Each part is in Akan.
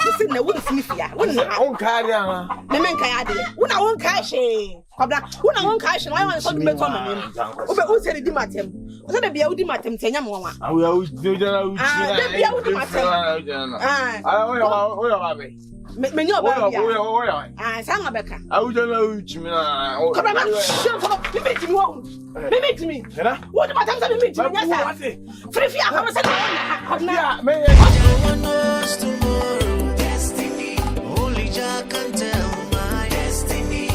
Listen, I wouldn't see ya. Wouldn't I won't carry on? The men can add it. When I won't cash it. When I won't cash it, I want something to come. Who said it, Matem? Was it a Biodimatem? Tenyama? I will do the Biodimatem. Many of them. I sang a becker. I would know which mean. Come on, limit me. What about them? Limit me. Free, destiny. Only Jack can tell my destiny.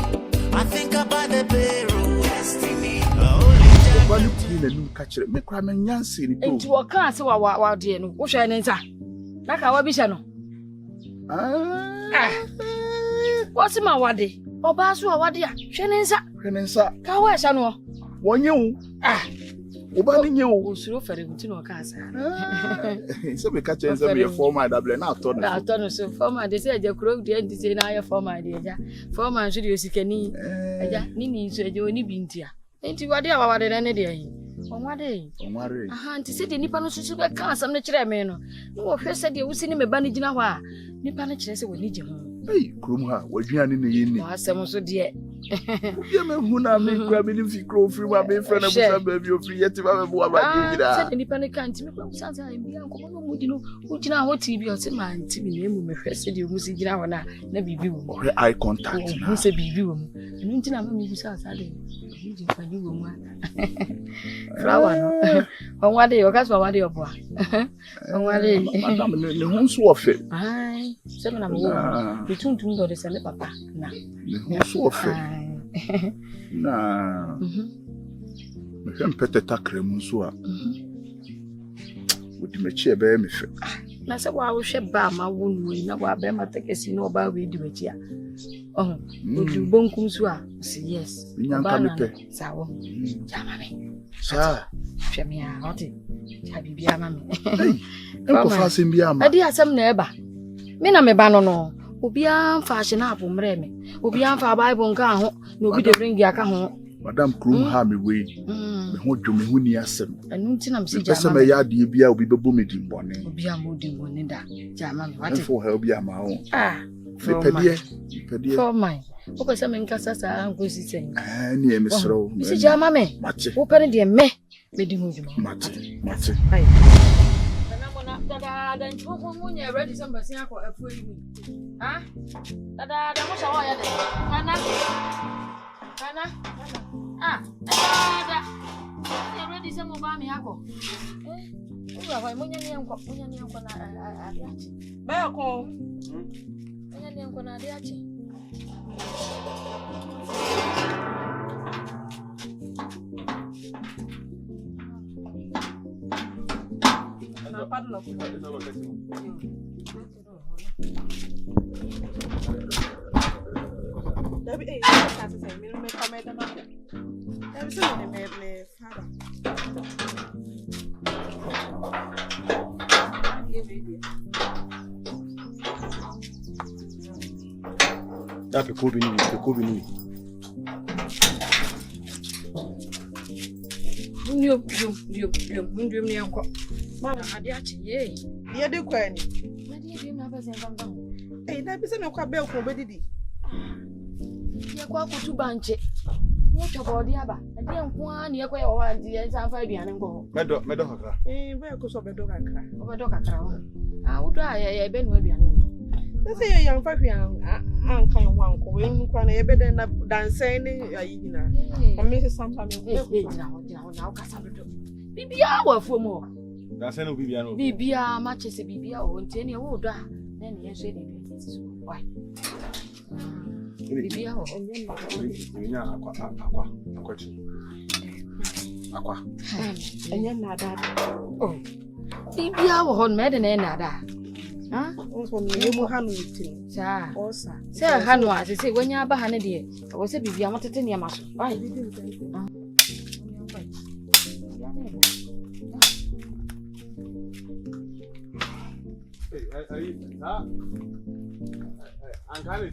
I think about the payroll. Destiny. Only Jack. Catch it. Make Ramen Yancy. Into a car, so I dear. What's your name? Like our vision. What's my waddy? Or Basu, Wadia? Shenensa. Kawa Shano. One you. Obani you. So for him to know cancer. So we catch a former double and out on a so former. They said your crook the end is in our former dear. Former should you see any. Nini said you only been here. Ain't you what they are than any day? On what day? On what day? To say the Nippon Sugar cast some natural men. No, first said you was in a bandage in a while. Nippon Chess will need you. Hey, Krumha, what you are in the inn? I am so dear. You may who now make grabbing if you grow free, my main friend of the baby of free yet to have a boy. Any panic can't make some time be uncle. Would you know what TV or some man to be named with first said you was in our never be eye contact. Who said be you? And you know, me sounds a day. Flower. On what day your gas for what day of boy? On what day? Madame, the homes were fit. Aye, 7 hours. Between 2 daughters and papa. Now, the homes were fit. Nah, me can pet a tackle, Monsieur. Would you make chair bear me? That's why I will share my wound. We know what Bema take a sino about we do it here. Oh, would you bon come to us? Yes, Yanka, Sour, Jammy, sir. Shamia, hot it. Happy be a mammy. Don't fast in Biama. I dear some neighbor. Mina me banono. Ubia fashion up umreme. Ubia fa Bible nka no bi de bring yaka ho. Madam Krum ha me we. Me ho dwome ho ni asem. Enu nti na me se jama. Pese me ya de bia obi bebu me din bone. Ubia mo din bone da. Jama me what? For help bia ma ho. Me pedie. For mine. O pese me nka sasa anko sisen. Ni e me sro. Me se jama me. O pere de me din ho dwuma. Mate. Ai. Dada, then you won't ready some basin for a free. Huh? Dada, the most I had. Hannah? Dada, you're ready some of me. Apple. Oh, I'm going to Mama, Adiachi, yea. Ye do queen. Maybe my person come down. Eh, that is no quabel for Bedidi. Ye quack to banche. What your body aba? And then one year quay or 1 year and 5 years and go. Meadow, eh, where goes over dog and cry? Over dog and crown. I would try a Ben Webby. Let's say a young 5 young uncle one going a better than dancing. Or Mrs. Sometimes now Cassandra. Bibia were for more. That's no Bibiano. Bibia matches a Bibia or any older. Then you said it. Why? Bibia or Aqua. And you're not that. Oh, Bibia or on Madden and nada. Huh? Also, you have me. Sir, Sir Hanwa, I say when you're behind it, I was a Bibia wanted to near muscle. Why? I'm kind of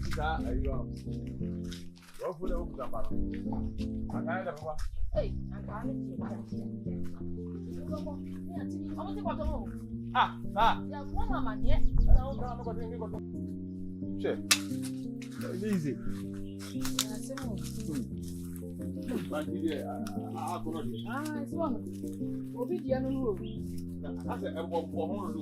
Hey, easy. It's one. Obedience. I said, I'm going to do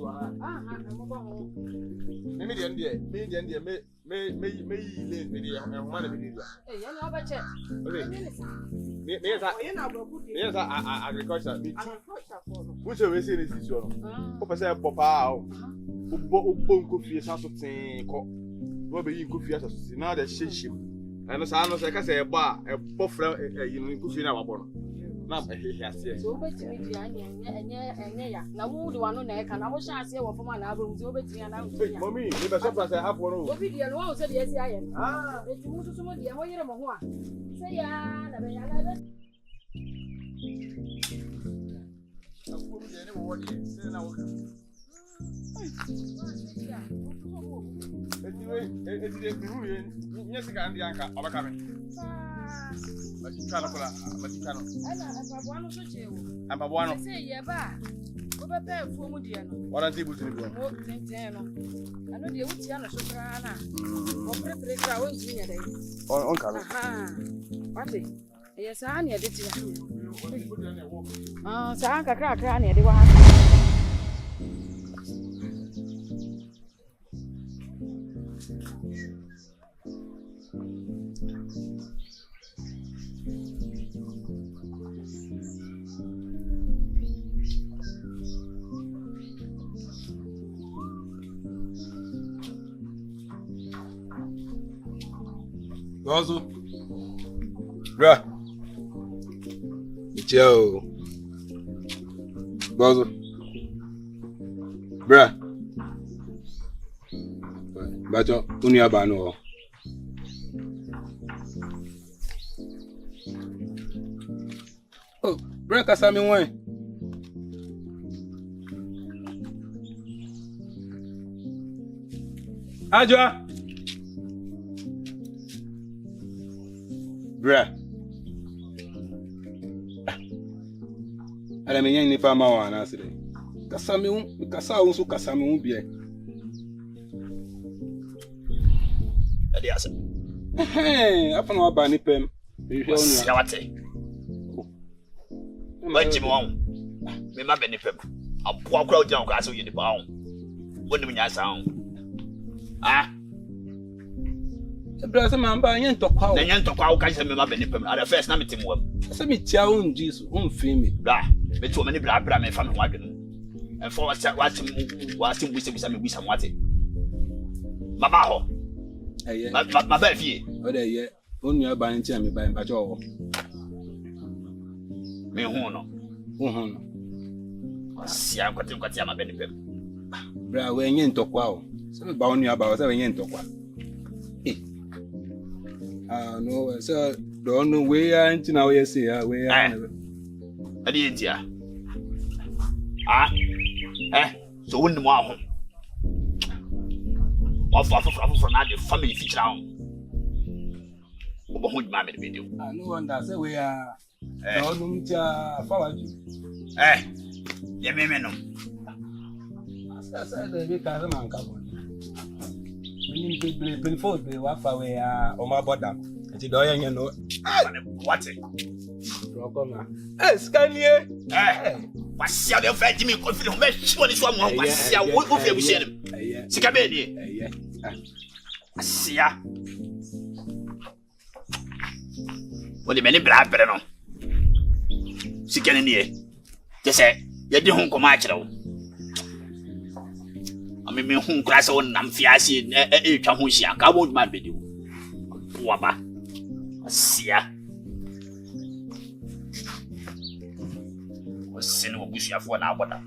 I know I say a bar, a buffalo, you push in our bottom. Now, yes. So, bet me, and now, who do I know neck? And I wish I say, what for my album, so bet me and I'm mommy, if I surprise, I have one. Obedience, one said, yes, I am. Ah, it's most of somebody, and what you're a say, yeah, yes, I need it. So I can crack any one. Gozo, bruh, Joe, Gozo, bruh, Bajo, Uniabano. Oh, bruh, Kasami wine. Ajwa. Bruh. Ala menyan ni pa ma wa na sire. Kasami so kasami bie. Ade asa. Apa no ba ni pem. Ya wate. Ma jimi won. Me ma be ni pem. Aboa kura ojan kwa so yini pa won. Wonim nya sa won. Ah. Bruh, se man ba yen tokwa. Na yen tokwa wo ka se me ma be ni pem. At first na me tim wam. Se me tia won Jesus, won fi me. Bra, me to me ni bra me fa me ho adwene. En for what tim bisa me bisa mo ate. Baba ho. Eye. Ma ba fie. O de ye. Onu aba ntia me ba jo wo. Me hu no. Hu no. Sia kwati ama be ni pem. Bra, we yen tokwa o. Se me ba onu aba o se we yen tokwa. No, so don't know where until now. Yes, yeah, where Adi India. Ah, so when the more of from the family feature on. Who mammy video? I no wonder, say we are don't forward you. Yeah, me. I said, we can't man come on. We need to play for the wafa we are on my bottom. Ti do yan no what scan here wasia de fa jimi ko fi me shi woni so mo wasia wo fi abusie nim sika be ni wasia woni me ni bra bere no sika ni e je se ye di hun ko ma kire wo ami me hun kra se won nam fiase twa ho hia ka bo ma be di wo ba Sia. Você não busca fora na bota.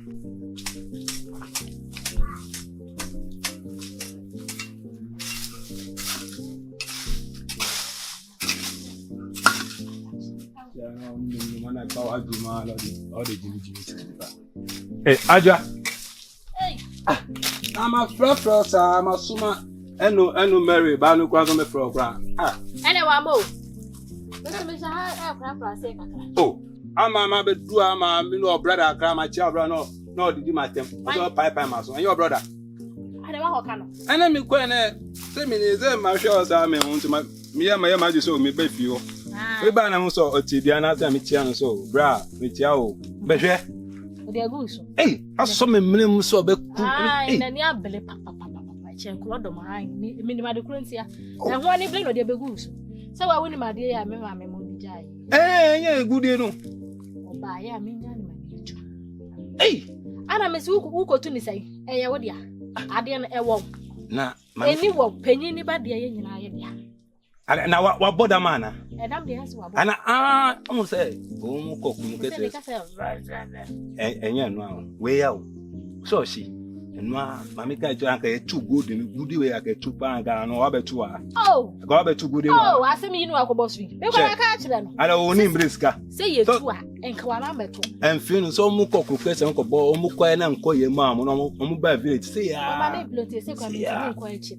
Hey, Ajwa. Hey. I'm a fro, sir. I'm a suma. Enu Mary, ba no kwa so me fro kwa. Ene wa mo. Oh, I'm be do am me no brother cry my child brother no did my temp. So pipe my so and your brother. I don't want to. And then me go and say me say my sure say me want to me ma so me be fio. We ba na so otibia na say me tia no so bra me tia o be hwe. They go so. Hey, aso me mnem so be ku. Hey, na ni abele papa. Chenkulo do my minimum de currency. And one evening no dey be go so. So I win my dear, me mo bi jai. Eh, good dey no. Oba ya me nya ni ma. Hey, ana me se wo ko tu ni sai. Eh ya wo dia. Ade na e wo. Na, eni wo panyin ni ba de ye nyina ye dia. Na wa boda mana. E dam de hase wa boda. Ana am say, o mu koku mu kese. Enya no we ya o. So she Nwa mami ka jo anka e too good ni good we aka too pa anka no wa betu a. Oh. Ga wa betu good we. Oh, asemi inu akobosu. Me kwa ka kire no. Ala oni mbreska. Say ye tu a enka wa na meto. Enfin so mu koku kese nko bo mu kwa na nko ye ma mu no mu ba village say ya. Mama me blote say kwa me nko echi.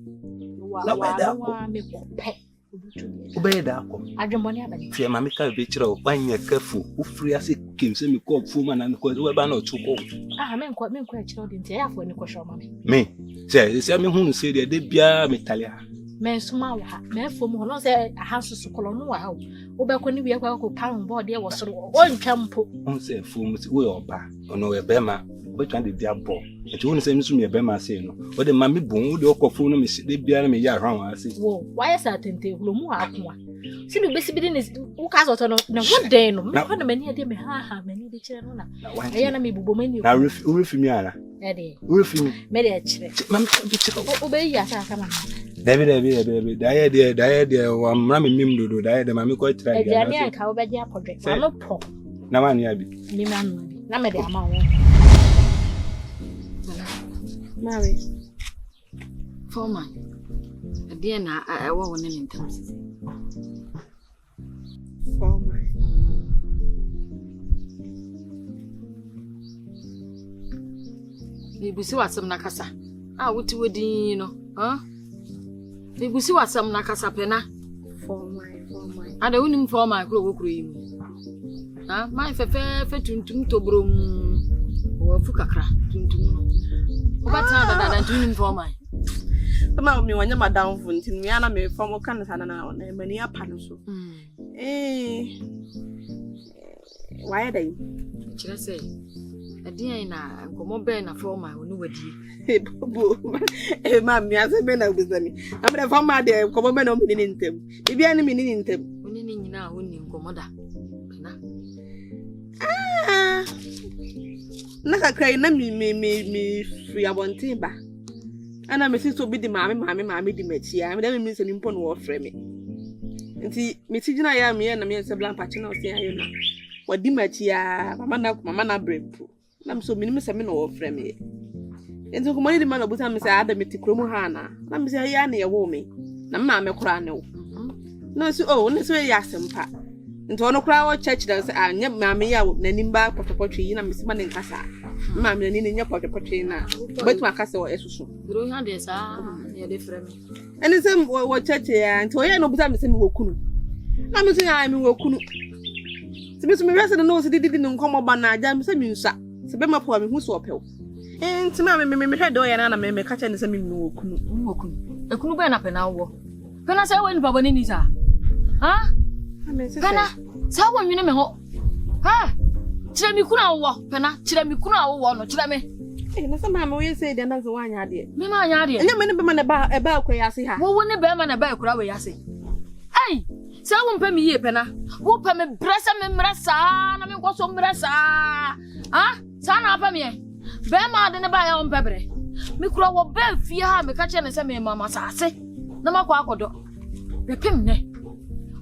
Wa me ko pe. Ube da akọ. Adwemoni abali. Tie mami ka be kire o banya kafu. Ufiri ase kemse mi ko fu ma na ko we ba na otuko. Ah, me nko ekire odi ntia yafo ni ko show mami. Me. Se me hunu se de bia metalia. Me suma wa ha. Me fo mu no se ahanso sokolo no wa ha. Ube ko ni wi akwa ko pan board e wo soro. O ntwampo. On se fo mu se we oba. Ono we be ma. We twan de dia bo. Enti wonu se mi so me be ma se no. O de mami bon o de okofo no me de bia na me ya hwan wa se. Wo, why sa tente hulo mu akwa. Si me besi bi de ne wo ka so to no na wo den no. Me ko na mani de me ha mani de kire no na. Eya na me bubo mani. Na refi mi ara. E de. Refi mi. Me de kire. Mami ka bi kire. O be yi asa aka ma. David. Daye wa mra me mim dodo daye de mami ko try. E dia ni anka wo be je apodwe. Ma no po. Na ma ni abi. Ni ma no abi. Na me de ama wo. Mary. Foreman. Adiepena I want in terms. Foreman. Me busi wasam nakasa. Ah, wuti wedi no. Huh? Me busi wasam nakasa pena. Foreman. Ada unim foreman kro wo kro yim. Ha, mai fefe tuntum tobrom. Wo fu kakra tuntum no. Obata dada tunim foreman. Kama mi wanya madam fu ntin mi ana me form kan sana na mani apa no so. Why dey? Kira say Adiepena na nkomo be na foreman oni wadi. Bobo. Ma mi ase be na obizami. Amre foreman de nkomo be na omini ni ntem. Bibia ni mini ni ntem. Oni ni nyina oni nkomo da. Na. Na kakrai na mi free abontin ba. Ana me siso bi di maame di machia. Me dem mi se nimpo no wo frɛ me. Nti me tigina ya me na me se blank pachi na o se ayo na. Wadi machia, mama na brempo. Na me so mi se me no wo frɛ me. Nti ko mani di man obuta me se ada me tikromu ha na. Na me se ya na ye wo me. Na maame kora ne wo. Na so na so ya sempa. Nti ono kora wo church da se anya maame ya na nimba potopotwe yi na me se ma ne nkasa. Maame ni nya potopotwe na. Betu akasa wo esusu. Bro ha de sa ye de frɛ me. Eni se wo church ya nti oye no buta me se me wo kunu. Na me se ya me wo kunu. Se me so me rese no se didi no nkomo ba na aja me se me nsa. Se be mapo me hu so opew. Nti ma me hwɛ de oye na me ka che ne se me wo kunu. Wo kunu. E kunu be na pena wo. Pena se we ni baba ni sa. Ha? Pena, sa wo nwene me ho. Ha? Kire mi kunu awo, pena, kire mi kunu awo no, kire me. Na se ma me we say de na so wanya de. Me ma anya de. Enya me ne be ma na ba e ba akwa yase ha. Wo ne be ma na ba akura we yase. Ai, sa wo mpa mi ye pena. Wo pa me brasa me mrasa, na me kwaso mrasa. Ha? Sa na pa me. Be ma de ne ba ya wo mpebre. Me kura wo be fie ha me ka che ne se me mama sase. Na makwa akodo. Be pem ne.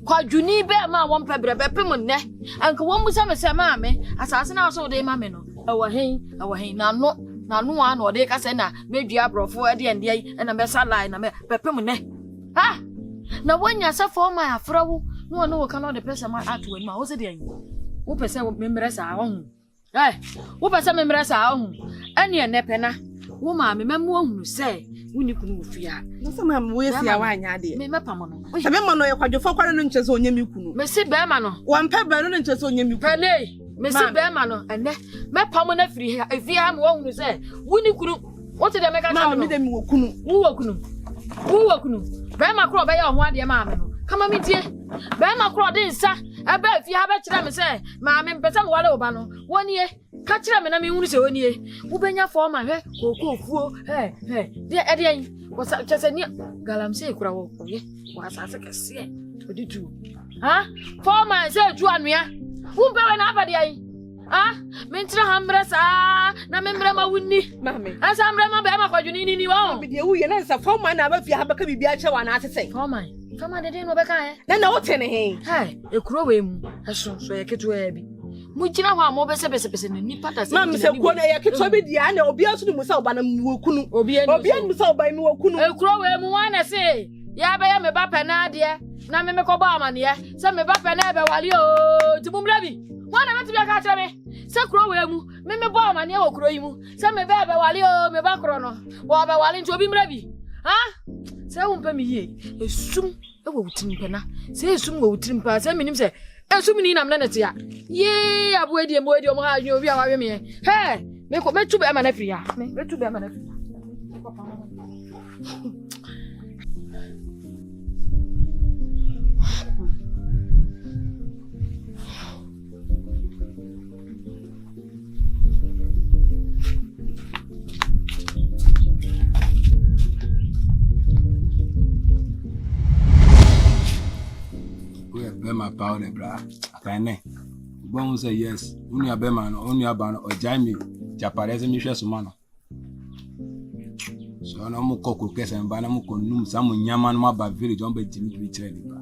Kwa juni be ma won pebre be pem ne anka won busa me se ma me asase na so de ma me no ewo hen na no a no de ka se na medua brofo e de ende na me salai na me be pem ne ha na wonya se for my afrawo no no ka no de pese ma atwe ma wo se de an wo pese me mresa ho wo pese me mresa ho ene ne pena wo ma me mamu ohunu se wuni kunu ofia no so ma we si awa anya de me mepam no se be ma no ye kwadwofo kware no nche so onye mi kunu me si be ma no wampa be no nche so onye mi kunu pele me si be ma no ene mepam na firi ha efia ma wonu se wuni kunu what dey make ma me de mi wo kunu be ma kro be ya ho ade ma me no kama mi tie be ma kro de nsa ebe efia be kire me se ma me mpesa mo wale oba no wonie ka kire me na me hunu se wonie wo benya fo ma hwe kokofuo de ede wasa chese ni galamse kura wo ye wasa kese oditu ha fo ma se ju anua wo be we na abade ai me ntra hambre sa na me mbre ma wunni mame asa mbre ma be ma kwadwuni ni wo be de wo ye na nsa fo ma na ba fi ha ba ka bibia che wa na atese fo ma de no be ka na wo tene he ekuro we mu eso so ye keto e bi mu gina ho amo be se na nipa ta se mame se ko na ye keto bi dia na obi asu ni mu sa oba na mu kunu obi ni sa oba mi wo kunu ekuro we mu wa na se ya be ya me ba pe na ade na me ko ba amane ye se me ba pe na be wale o ti mu mra bi wa na meti bi aka kire me se kuro we mu me ba amane wo kuro yi mu se me be wale o me ba kuro no wo be wale nti obi mra bi se wo mpa mi ye esum e wo wutim pena se esum wo wutim pa se minim se esum ni nam na nete ya ye abu edie mo edie mo ha nyo obi awawe me me ko metu be ma na firi ya metu be ma na firi Bema powder bra akane bon say yes unu abema no unu aba no ojami japareze mi hwe soma no so na mu kokko kese mba na mu konum samu nyama no aba village on be jimi bi kire ni ba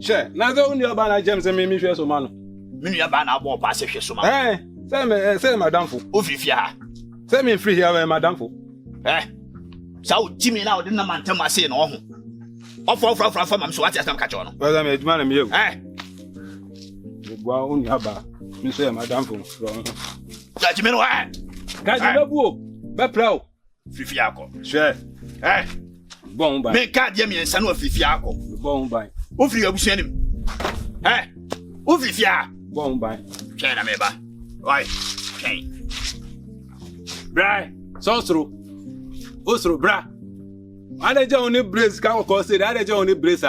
Sure, now don't you about James and me share so man. Me ya ba na abo pa se hwe so ma. Say madam fo. Ofifia. Say me free here madam fo. Sa o timi na o de na mantem ase na oho. Ofo mam so ati asam ka cho no. Well me aduma na me yewu. Gwa unu aba. Me say madam fo. Ja timi no Ka ji bebu o. Be pra o. Fifia ko. Sure. Bon ba. Me ka de me nsa no fifia ko. Bon ba. O firi abusuanim. O fifia. Bon ba. Chena me ba. Oi. Okay. Bra. Sosro. Osro bra. Adeje oni brace ka ko say adeje oni brace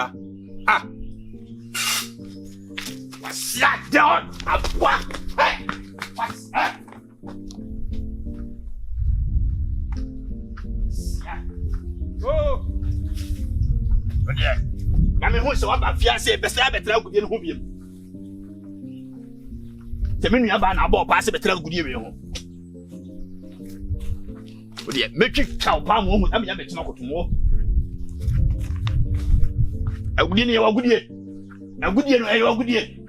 Sit down. Abwa. What's up? Oh. Okay. Mami hu se wa ba fiase be se abetra gudie no hu biem. Se me nua ba na abo pa se betra gudie we ho. Odie metwi kaw pa mo hu amya betima kotomo. Agudie ne ya wagudie. Agudie no ya wagudie.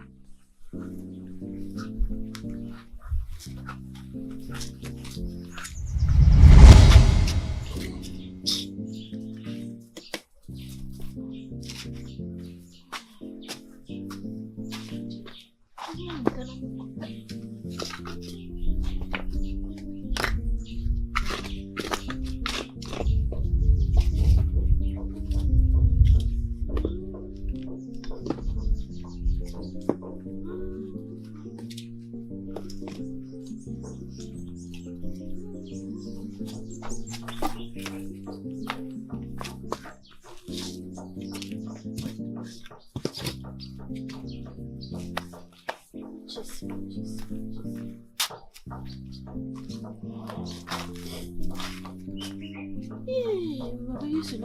What do you see?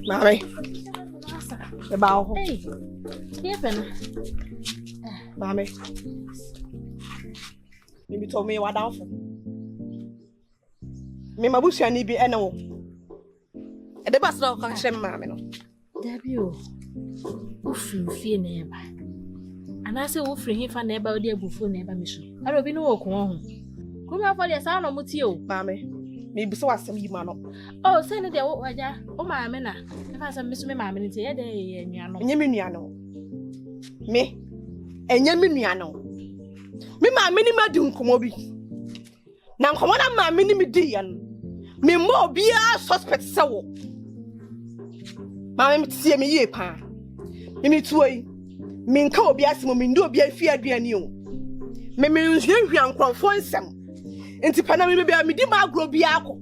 Mami. Hey, Adiepena. Mame. Maybe told me what down for. Me mabusia ni bi ene wo. E de bas na ka hye mame no. Dabi o. Ofri fie na eba. Ana se ofri hifa na eba odi abufu na eba miso. Ara obi no wo ko ho. Kuma afọ de sa no muti o. Mame. Me bi so asem yi ma no. Oh, say ne de wo waja. O mame na. E fa asem miso me mame ni te ye de ye nua no. Enye me nua no. Me. Enye me nua no. Me mame ni ma di nkomo bi. Na nkomo na mame ni me di ya no. Me mo bia suspect se wo. Mame me tie me ye pa. Me tuoi. Me nka obi asem me ndo obi afi aduani o. Me nhwehwe ankrofo nsem. Enti pana me bia me di ma agro bia akọ.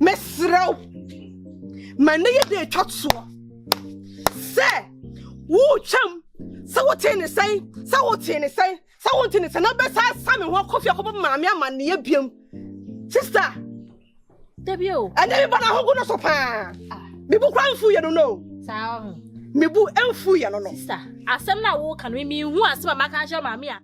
Me srew. Man ye de twatso. Se wo cham. Se wo tene sai, se wo tene sai, se wo tene sai na be sa me ho kofi akobo maame amane ye biam. Sister, Dabi o. and everybody ho go no so pa. Me bu kwa mfu ye no no. Sa ho. Me bu emfu ye no no. Sister, asem na wo kan me hu asem maka hye maame a